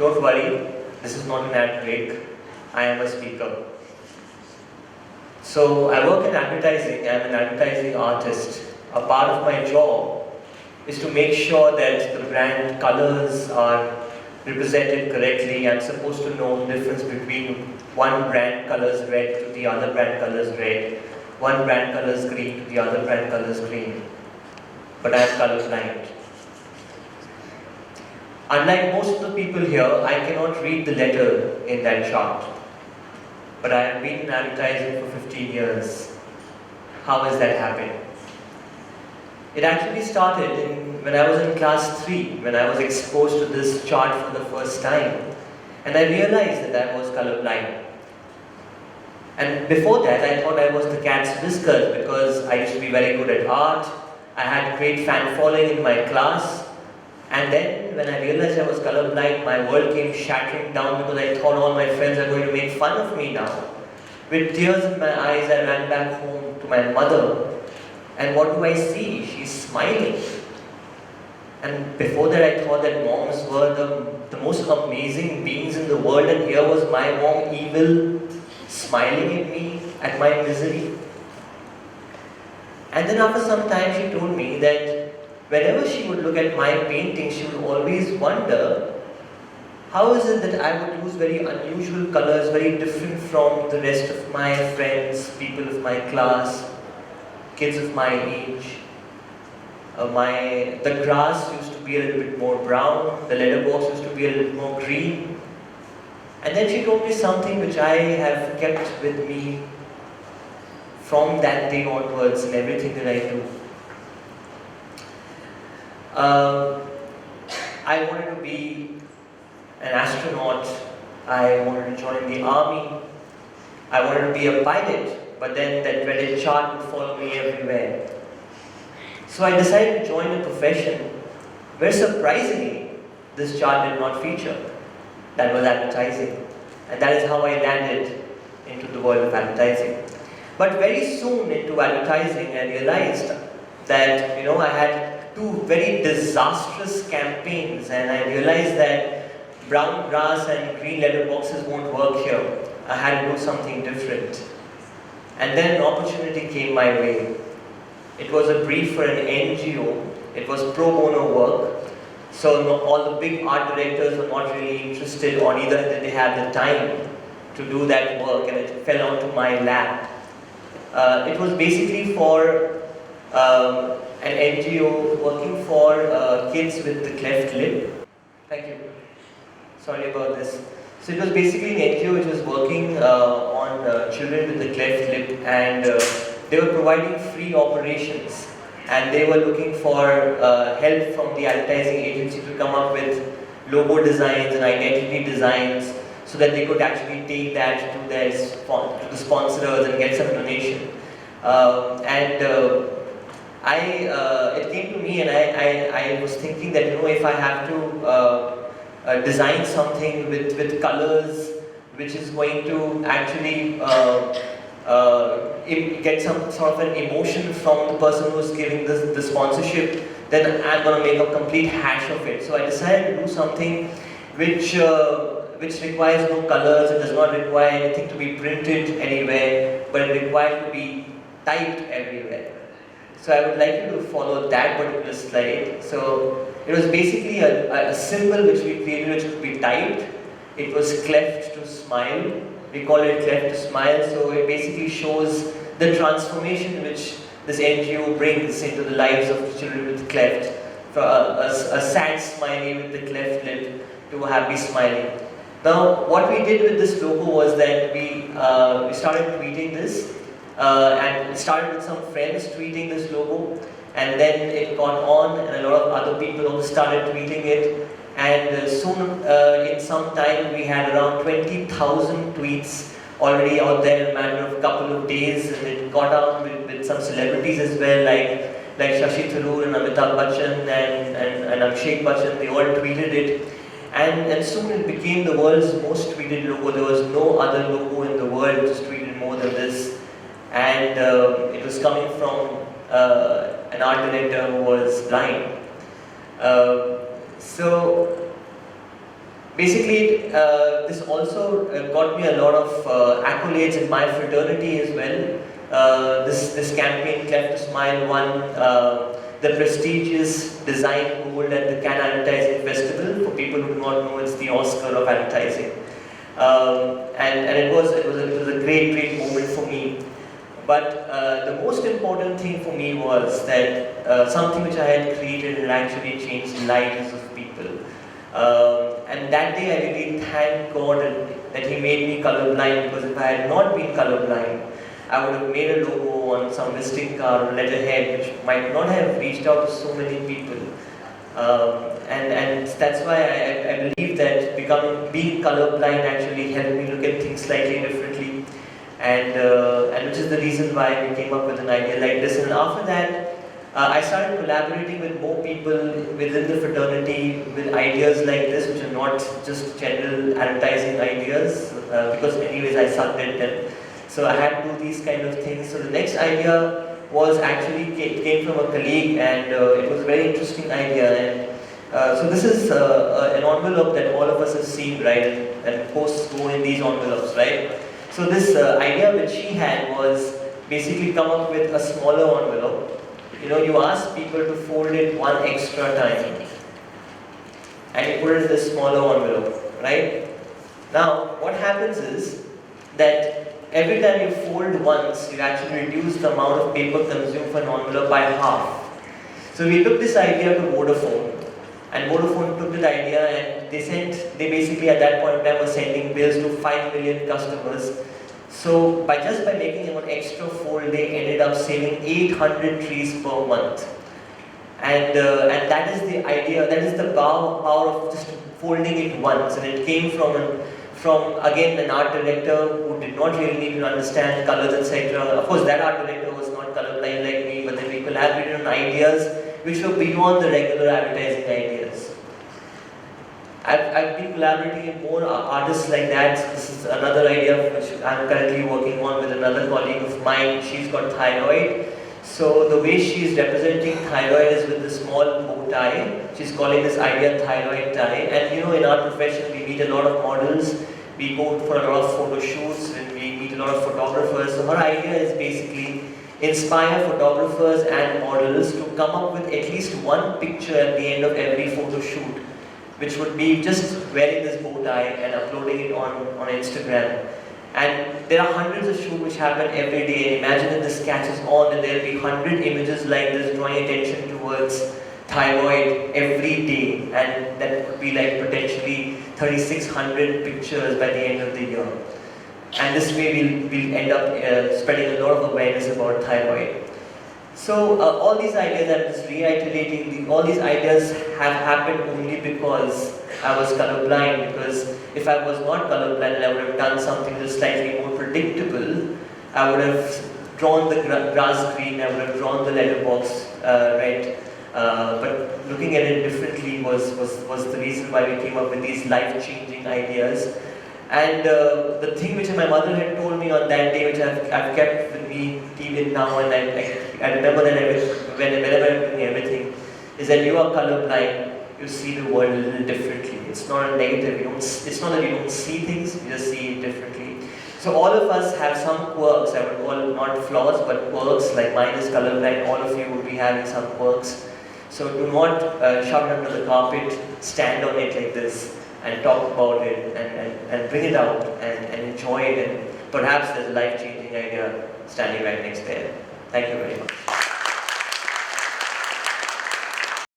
Don't worry, this is not an ad break. I am a speaker. So I work in advertising. I'm an advertising artist. A part of my job is to make sure that the brand colors are represented correctly. I'm supposed to know the difference between one brand colors red to the other brand colors red, one brand colors green to the other brand colors green. But I'm colorblind. Unlike most of the people here, I cannot read the letter in that chart. But I have been in advertising for 15 years. How has that happened? It actually started when I was in class 3, when I was exposed to this chart for the first time. And I realized that I was colorblind. And before that, I thought I was the cat's whiskers because I used to be very good at art. I had great fan following in my class. And then, when I realized I was colorblind, my world came shattering down because I thought all my friends are going to make fun of me now. With tears in my eyes, I ran back home to my mother. And what do I see? She's smiling. And before that, I thought that moms were the most amazing beings in the world, and here was my mom evil, smiling at me, at my misery. And then after some time, she told me that whenever she would look at my painting, she would always wonder, how is it that I would use very unusual colors, very different from the rest of my friends, people of my class, kids of my age. The grass used to be a little bit more brown, the letterbox used to be a little more green. And then she told me something which I have kept with me from that day onwards in everything that I do. I wanted to be an astronaut, I wanted to join the army, I wanted to be a pilot, but then that dreaded chart would follow me everywhere. So I decided to join a profession where surprisingly this chart did not feature. That was advertising. And that is how I landed into the world of advertising. But very soon into advertising I realized that I had two very disastrous campaigns, and I realized that brown grass and green letterboxes won't work here. I had to do something different. And then an opportunity came my way. It was a brief for an NGO. It was pro bono work. So all the big art directors were not really interested, or neither did they have the time to do that work, and it fell onto my lap. It was basically for an NGO working for kids with the cleft lip. Thank you. Sorry about this. So it was basically an NGO which was working on children with the cleft lip, and they were providing free operations, and they were looking for help from the advertising agency to come up with logo designs and identity designs so that they could actually take that to the sponsors and get some donation. It came to me, and I was thinking that if I have to design something with colors which is going to actually get some sort of an emotion from the person who's giving the sponsorship, then I'm going to make a complete hash of it. So I decided to do something which requires no colors. It does not require anything to be printed anywhere, but it requires to be typed everywhere. So I would like you to follow that particular slide. So it was basically a symbol which we created which could be typed. It was cleft to smile. We call it cleft to smile. So it basically shows the transformation which this NGO brings into the lives of children with cleft. For a sad smiley with the cleft lip to a happy smiley. Now, what we did with this logo was that we started tweeting this, and it started with some friends tweeting this logo, and then it got on, and a lot of other people also started tweeting it, and soon, in some time, we had around 20,000 tweets already out there in a matter of a couple of days, and it got out with some celebrities as well, like Shashi Tharoor and Amitabh Bachchan and Abhishek Bachchan. They all tweeted it. And soon it became the world's most tweeted logo. There was no other logo in the world which was tweeted more than this. And it was coming from an art director who was blind. So Basically, this also got me a lot of accolades in my fraternity as well. This campaign, Cleft to Smile, won the prestigious Design Gold at the Cannes Advertising Festival. For people who do not know, it's the Oscar of advertising. And it was a great moment for me. But the most important thing for me was that something which I had created had actually changed lives of people. And that day I really thanked God that He made me colorblind, because if I had not been colorblind, I would have made a logo on some visiting card or letterhead which might not have reached out to so many people. And that's why I believe that being colorblind actually helped me look at things slightly differently, and which is the reason why we came up with an idea like this. And after that, I started collaborating with more people within the fraternity with ideas like this, which are not just general advertising ideas, because anyways I sucked at them. So I had to do these kind of things. So the next idea was actually came from a colleague, and it was a very interesting idea. And so this is an envelope that all of us have seen, right? And posts go in these envelopes, right? So this idea which she had was basically come up with a smaller envelope. You know, you ask people to fold it one extra time, and you put it in this smaller envelope, right? Now, what happens is that every time you fold once, you actually reduce the amount of paper consumed for an envelope by half. So we took this idea to Vodafone, and Vodafone took that idea and they basically at that point in time were sending bills to 5 million customers. So just by making one extra fold, they ended up saving 800 trees per month. And that is the idea, that is the power of just folding it once. And it came from again an art director who did not really need to understand colors, etc. Of course, that art director was not colorblind like me, but then we collaborated on ideas which were beyond the regular advertising ideas. I've been collaborating with more artists like that. This is another idea which I'm currently working on with another colleague of mine. She's got thyroid. So the way she's representing thyroid is with a small bow tie. She's calling this idea thyroid tie. And you know, in our profession, we meet a lot of models. We go for a lot of photo shoots and we meet a lot of photographers. So her idea is basically inspire photographers and models to come up with at least one picture at the end of every photo shoot, which would be just wearing this bow tie and uploading it on Instagram. And there are hundreds of shoots which happen every day. Imagine if this catches on and there'll be 100 images like this drawing attention towards thyroid every day. And that could be like potentially 3,600 pictures by the end of the year. And this way we'll end up spreading a lot of awareness about thyroid. So all these ideas, I'm just reiterating, all these ideas have happened only because I was colorblind. Because if I was not colorblind and I would have done something that's slightly more predictable, I would have drawn the grass green, I would have drawn the letterbox red. But looking at it differently was the reason why we came up with these life-changing ideas. And the thing which my mother had told me on that day, which I've kept with me even now, and I remember that whenever I'm doing everything, is that you are colorblind, you see the world a little differently. It's not a negative, it's not that you don't see things, you just see it differently. So all of us have some quirks, I would call not flaws, but quirks, like mine is colorblind, all of you would be having some quirks. So do not shove it under the carpet, stand on it like this, and talk about it, and bring it out, and enjoy it, and perhaps there's a life-changing idea standing right next there. Thank you very much.